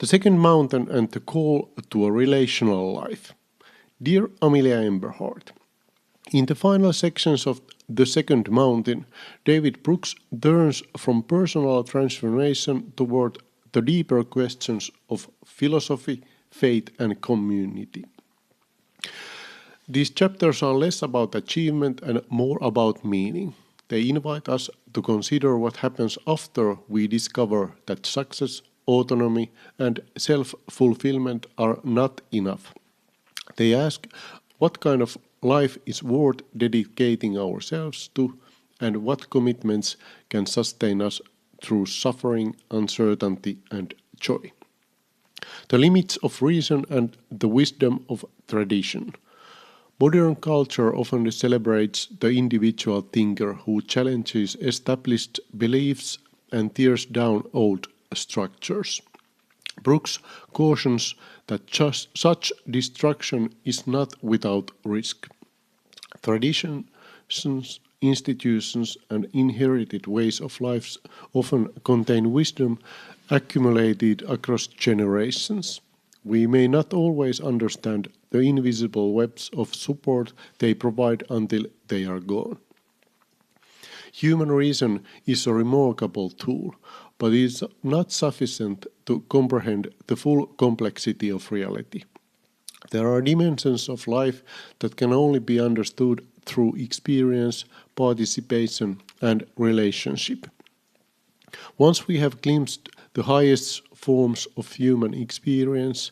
The second mountain and the call to a relational life. Dear Amelia Emberhart, in the final sections of The Second Mountain, David Brooks turns from personal transformation toward the deeper questions of philosophy, faith, and community. These chapters are less about achievement and more about meaning. They invite us to consider what happens after we discover that success, autonomy, and self-fulfillment are not enough. They ask what kind of life is worth dedicating ourselves to, and what commitments can sustain us through suffering, uncertainty, and joy. The limits of reason and the wisdom of tradition. Modern culture often celebrates the individual thinker who challenges established beliefs and tears down old structures. Brooks cautions that such destruction is not without risk. Traditions, institutions, and inherited ways of life often contain wisdom accumulated across generations. We may not always understand the invisible webs of support they provide until they are gone. Human reason is a remarkable tool, but it is not sufficient to comprehend the full complexity of reality. There are dimensions of life that can only be understood through experience, participation, and relationship. Once we have glimpsed the highest forms of human experience,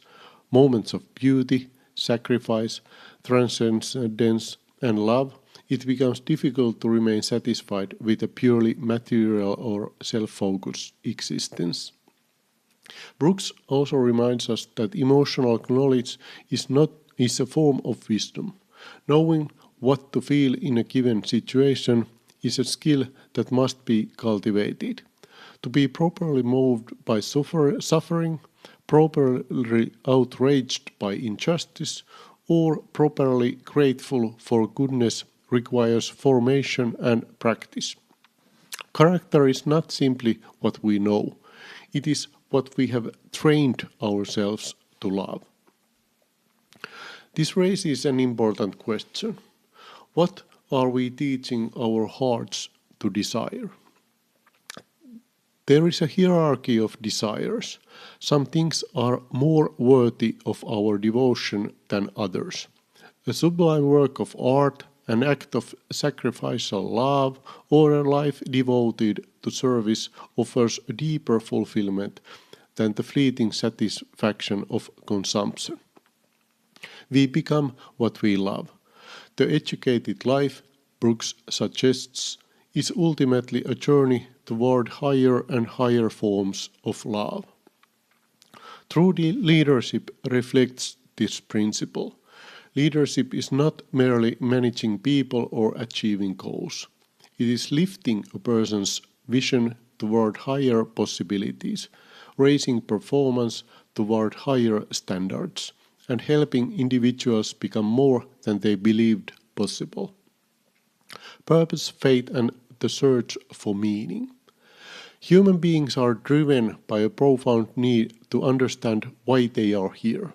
moments of beauty, sacrifice, transcendence, and love, it becomes difficult to remain satisfied with a purely material or self-focused existence. Brooks also reminds us that emotional knowledge is a form of wisdom. Knowing what to feel in a given situation is a skill that must be cultivated. To be properly moved by suffering, properly outraged by injustice, or properly grateful for goodness requires formation and practice. Character is not simply what we know, it is what we have trained ourselves to love. This raises an important question. What are we teaching our hearts to desire? There is a hierarchy of desires. Some things are more worthy of our devotion than others. A sublime work of art, an act of sacrificial love, or a life devoted to service offers a deeper fulfillment than the fleeting satisfaction of consumption. We become what we love. The educated life, Brooks suggests, is ultimately a journey toward higher and higher forms of love. True leadership reflects this principle. Leadership is not merely managing people or achieving goals. It is lifting a person's vision toward higher possibilities, raising performance toward higher standards, and helping individuals become more than they believed possible. Purpose, faith, and the search for meaning. Human beings are driven by a profound need to understand why they are here.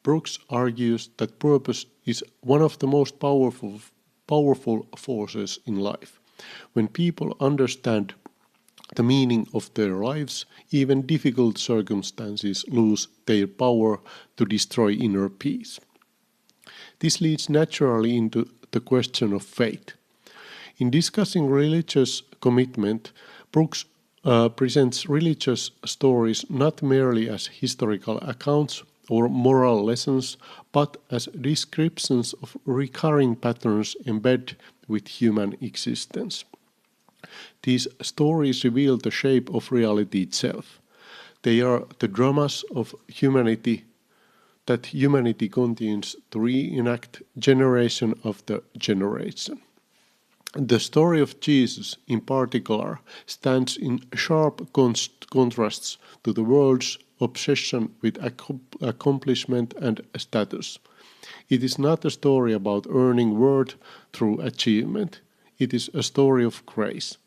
Brooks argues that purpose is one of the most powerful forces in life. When people understand the meaning of their lives, even difficult circumstances lose their power to destroy inner peace. This leads naturally into the question of faith. In discussing religious commitment, Brooks presents religious stories not merely as historical accounts or moral lessons, but as descriptions of recurring patterns embedded with human existence. These stories reveal the shape of reality itself. They are the dramas of humanity that humanity continues to reenact generation after generation. The story of Jesus, in particular, stands in sharp contrasts to the world's obsession with accomplishment and status. It is not a story about earning worth through achievement. It is a story of grace.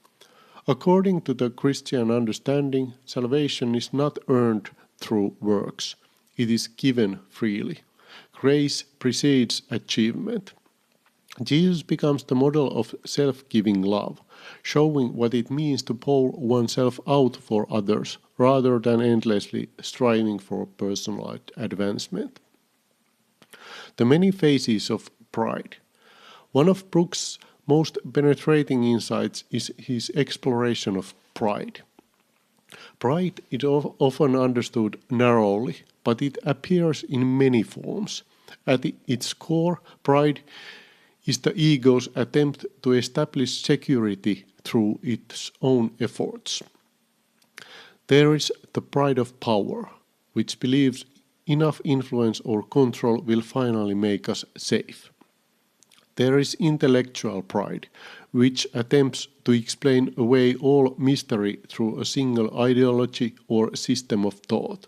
According to the Christian understanding, salvation is not earned through works. It is given freely. Grace precedes achievement. Jesus becomes the model of self-giving love, showing what it means to pour oneself out for others rather than endlessly striving for personal advancement. The many phases of pride. One of Brooks' most penetrating insights is his exploration of pride. Pride is often understood narrowly, but it appears in many forms. At its core, pride is the ego's attempt to establish security through its own efforts. There is the pride of power, which believes enough influence or control will finally make us safe. There is intellectual pride, which attempts to explain away all mystery through a single ideology or system of thought.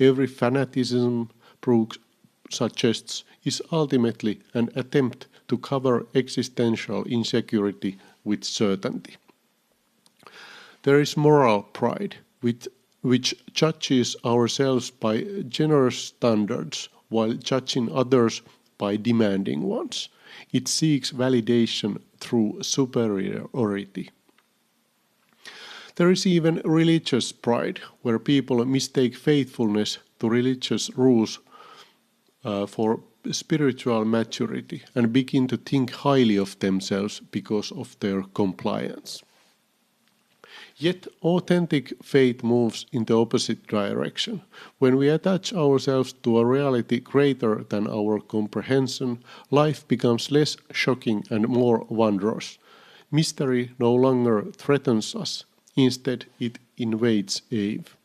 Every fanaticism, Brooks suggests, is ultimately an attempt to cover existential insecurity with certainty. There is moral pride, which judges ourselves by generous standards while judging others by demanding ones. It seeks validation through superiority. There is even religious pride, where people mistake faithfulness to religious rules for spiritual maturity and begin to think highly of themselves because of their compliance. Yet authentic faith moves in the opposite direction. When we attach ourselves to a reality greater than our comprehension, life becomes less shocking and more wondrous. Mystery no longer threatens us, instead it invades Eve.